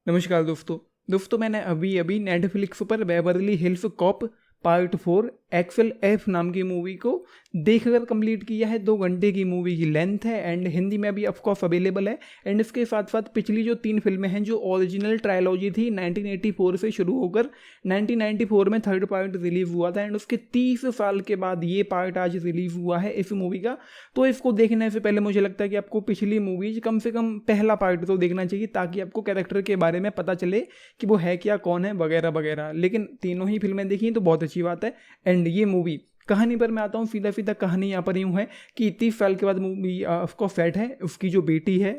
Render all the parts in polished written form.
नमस्कार दोस्तों मैंने अभी अभी नेटफ्लिक्स पर Beverly Hills Cop part 4 Axel F नाम की मूवी को देखकर कंप्लीट किया है। 2 घंटे की मूवी की लेंथ है एंड हिंदी में भी ऑफकोर्स अवेलेबल है। एंड इसके साथ साथ पिछली जो 3 फिल्में हैं, जो ओरिजिनल ट्रायलॉजी थी 1984 से शुरू होकर 1994 में थर्ड पार्ट रिलीज हुआ था एंड उसके 30 साल के बाद ये पार्ट आज रिलीज हुआ है इस मूवी का। तो इसको देखने से पहले मुझे लगता है कि आपको पिछली मूवीज कम से कम पहला पार्ट तो देखना चाहिए, ताकि आपको कैरेक्टर के बारे में पता चले कि वो है क्या, कौन है, वगैरह वगैरह। लेकिन तीनों ही फिल्में देखी तो बहुत अच्छी बात है। एंड ये मूवी, कहानी पर मैं आता हूँ सीधा सीधा। कहानी यहाँ पर यूँ है कि 30 साल के बाद मूवी उसको सेट है। उसकी जो बेटी है,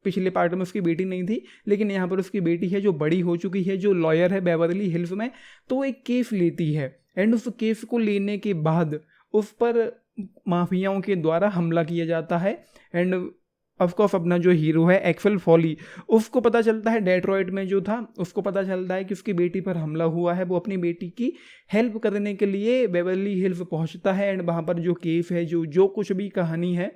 पिछले पार्ट में उसकी बेटी नहीं थी, लेकिन यहाँ पर उसकी बेटी है जो बड़ी हो चुकी है, जो लॉयर है बेवरली हिल्स में। तो एक केस लेती है एंड उस केस को लेने के बाद उस पर माफियाओं के द्वारा हमला किया जाता है। एंड ऑफकोर्स अपना जो हीरो है एक्सेल फॉली, उसको पता चलता है, डेट्रॉइट में जो था उसको पता चलता है कि उसकी बेटी पर हमला हुआ है। वो अपनी बेटी की हेल्प करने के लिए बेवरली हिल्स पहुंचता है एंड वहाँ पर जो केस है, जो कुछ भी कहानी है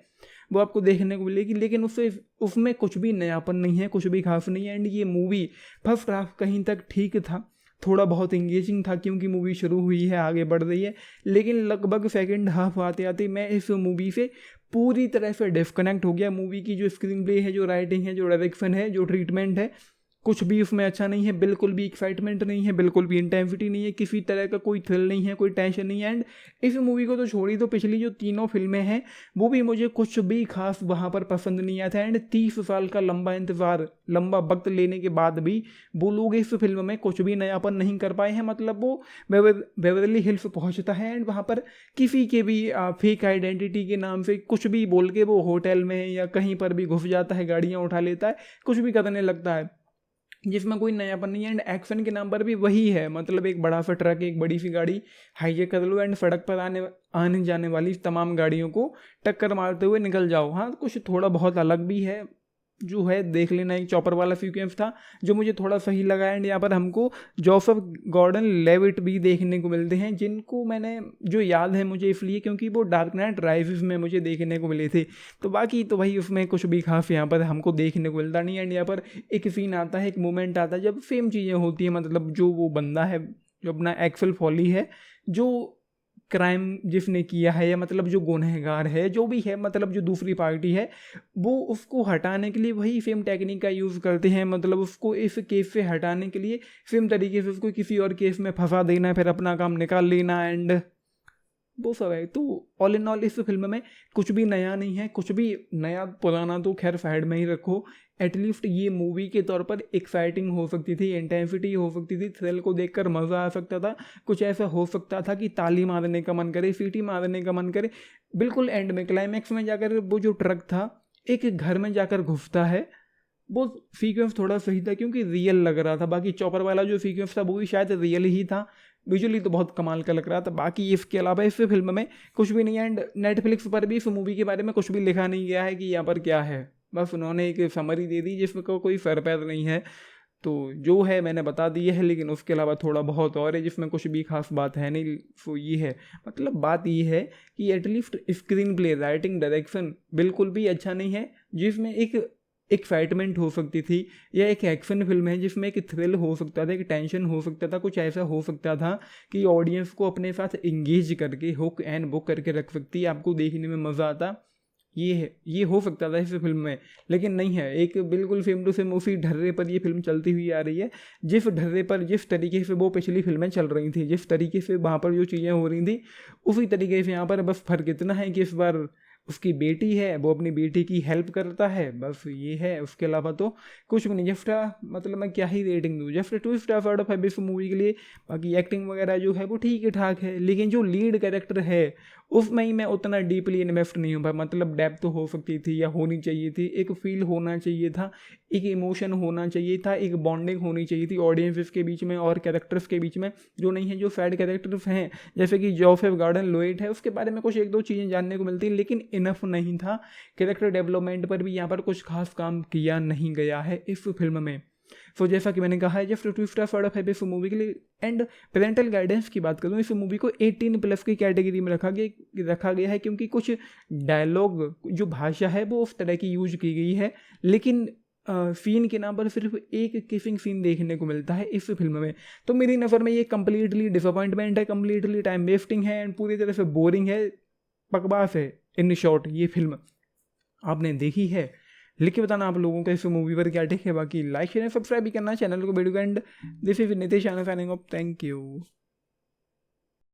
वो आपको देखने को मिलेगी। लेकिन उसमें कुछ भी नयापन नहीं है, कुछ भी खास नहीं है। एंड ये मूवी फर्स्ट हाफ कहीं तक ठीक था, थोड़ा बहुत इंगेजिंग था क्योंकि मूवी शुरू हुई है, आगे बढ़ रही है। लेकिन लगभग सेकंड हाफ आते आते मैं इस मूवी से पूरी तरह से डिस्कनेक्ट हो गया। मूवी की जो स्क्रीन प्ले है, जो राइटिंग है, जो डायरेक्शन है, जो ट्रीटमेंट है, कुछ भी उसमें अच्छा नहीं है। बिल्कुल भी एक्साइटमेंट नहीं है, बिल्कुल भी इंटेंसिटी नहीं है, किसी तरह का कोई थ्रिल नहीं है, कोई टेंशन नहीं है। एंड इस मूवी को तो छोड़ी, तो पिछली जो तीनों फिल्में हैं वो भी मुझे कुछ भी खास वहाँ पर पसंद नहीं आया था। एंड 30 साल का लंबा इंतज़ार, लंबा वक्त लेने के बाद भी वो लोग इस फिल्म में कुछ भी नयापन नहीं कर पाए हैं। मतलब वो बेवरली हिल्स पहुँचता है एंड वहाँ पर किसी के भी फेक आइडेंटिटी के नाम से कुछ भी बोल के वो होटल में या कहीं पर भी घुस जाता है, गाड़ियाँ उठा लेता है, कुछ भी करने लगता है जिसमें कोई नयापन नहीं है। एंड एक्शन के नाम पर भी वही है, मतलब एक बड़ा सा ट्रक, एक बड़ी सी गाड़ी हाईजैक कर लो एंड सड़क पर आने जाने वाली तमाम गाड़ियों को टक्कर मारते हुए निकल जाओ। हाँ, कुछ थोड़ा बहुत अलग भी है, जो है देख लेना। एक चॉपर वाला सीक्वेंस था जो मुझे थोड़ा सही लगा। एंड यहाँ पर हमको जोसेफ गॉर्डन लेविट भी देखने को मिलते हैं, जिनको मैंने जो याद है मुझे इसलिए क्योंकि वो डार्क नाइट राइजेस में मुझे देखने को मिले थे। तो बाकी तो भाई उसमें कुछ भी खास यहाँ पर हमको देखने को मिलता नहीं। एंड यहाँ पर एक सीन आता है, एक मोमेंट आता है जब सेम चीज़ें होती हैं। मतलब जो वो बंदा है, जो अपना एक्सेल फॉली है, जो क्राइम जिसने किया है, या मतलब जो गुनहगार है, जो भी है, मतलब जो दूसरी पार्टी है, वो उसको हटाने के लिए वही सेम टेक्निक का यूज़ करते हैं। मतलब उसको इस केस से हटाने के लिए सेम तरीके से उसको किसी और केस में फंसा देना, फिर अपना काम निकाल लेना। एंड वो सब है। तो ऑल इन ऑल इस फिल्म में कुछ भी नया नहीं है, कुछ भी नया पुराना तो खैर साइड में ही रखो। एटलीस्ट ये मूवी के तौर पर एक्साइटिंग हो सकती थी, इंटेंसिटी हो सकती थी, थ्रिल को देखकर मज़ा आ सकता था। कुछ ऐसा हो सकता था कि ताली मारने का मन करे, सीटी मारने का मन करे। बिल्कुल एंड में क्लाइमैक्स में जाकर वो जो ट्रक था एक घर में जाकर घुसता है, वो सीक्वेंस थोड़ा सही था क्योंकि रियल लग रहा था। बाकी चॉपर वाला जो सीक्वेंस था वो भी शायद रियल ही था, विजुअली तो बहुत कमाल का लग रहा था। बाकी इसके अलावा इस फिल्म में कुछ भी नहीं है। एंड नेटफ्लिक्स पर भी इस मूवी के बारे में कुछ भी लिखा नहीं गया है कि यहाँ पर क्या है, बस उन्होंने एक समरी दे दी जिसमें कोई सर पैर नहीं है। तो जो है मैंने बता दिया है, लेकिन उसके अलावा थोड़ा बहुत और है जिसमें कुछ भी खास बात है नहीं। तो ये है, मतलब बात ये है कि at least screen play, writing, direction बिल्कुल भी अच्छा नहीं है। जिसमें एक एक्साइटमेंट हो सकती थी, या एक एक्शन फिल्म है जिसमें एक थ्रिल हो सकता था, एक टेंशन हो सकता था, कुछ ऐसा हो सकता था कि ऑडियंस को अपने साथ इंगेज करके हुक एंड बुक करके रख सकती, आपको देखने में मज़ा आता। ये हो सकता था इस फिल्म में, लेकिन नहीं है। एक बिल्कुल सेम टू सेम उसी ढर्रे पर ये फिल्म चलती हुई आ रही है, जिस ढर्रे पर जिस तरीके से वो पिछली फिल्में चल रही थी, जिस तरीके से वहाँ पर जो चीज़ें हो रही थी उसी तरीके से यहाँ पर। बस फर्क इतना है कि इस बार उसकी बेटी है, वो अपनी बेटी की हेल्प करता है, बस ये है। उसके अलावा तो कुछ भी नहीं। जस्ट मतलब मैं क्या ही रेटिंग दूँ, जस्ट 2 स्टार आउट ऑफ 5 इस मूवी के लिए। बाकी एक्टिंग वगैरह जो है वो ठीक ठाक है, लेकिन जो लीड कैरेक्टर है उसमें ही मैं उतना डीपली इन्वेस्ट नहीं हूँ। मतलब डेप्थ हो सकती थी या होनी चाहिए थी, एक फील होना चाहिए था, एक इमोशन होना चाहिए था, एक बॉन्डिंग होनी चाहिए थी ऑडियंस के बीच में और कैरेक्टर्स के बीच में, जो नहीं है। जो सैड कैरेक्टर्स हैं जैसे कि जोसेफ गॉर्डन लोइट है, उसके बारे में कुछ एक दो चीज़ें जानने को मिलती हैं, लेकिन इनफ नहीं था। कैरेक्टर डेवलपमेंट पर भी यहाँ पर कुछ खास काम किया नहीं गया है इस फिल्म में। सो जैसा कि मैंने कहा है, जस्ट 2 स्टार आउट ऑफ 5 इस मूवी के लिए। एंड पेरेंटल गाइडेंस की बात करूँ, इस मूवी को 18+ की कैटेगरी में रखा गया है क्योंकि कुछ डायलॉग, जो भाषा है वो उस तरह की यूज की गई है। लेकिन सीन के नाम पर सिर्फ एक किसिंग सीन देखने को मिलता है इस फिल्म में। तो मेरी नज़र में ये कम्प्लीटली डिसअपॉइंटमेंट है, कम्प्लीटली टाइम वेस्टिंग है एंड पूरी तरह से बोरिंग है, बकवास है। इन शॉर्ट ये फिल्म आपने देखी है, लिख के बताना आप लोगों को इस मूवी पर क्या टेक है। बाकी लाइक शेयर सब्सक्राइब भी करना चैनल को video and this is Nitesh signing off, thank you.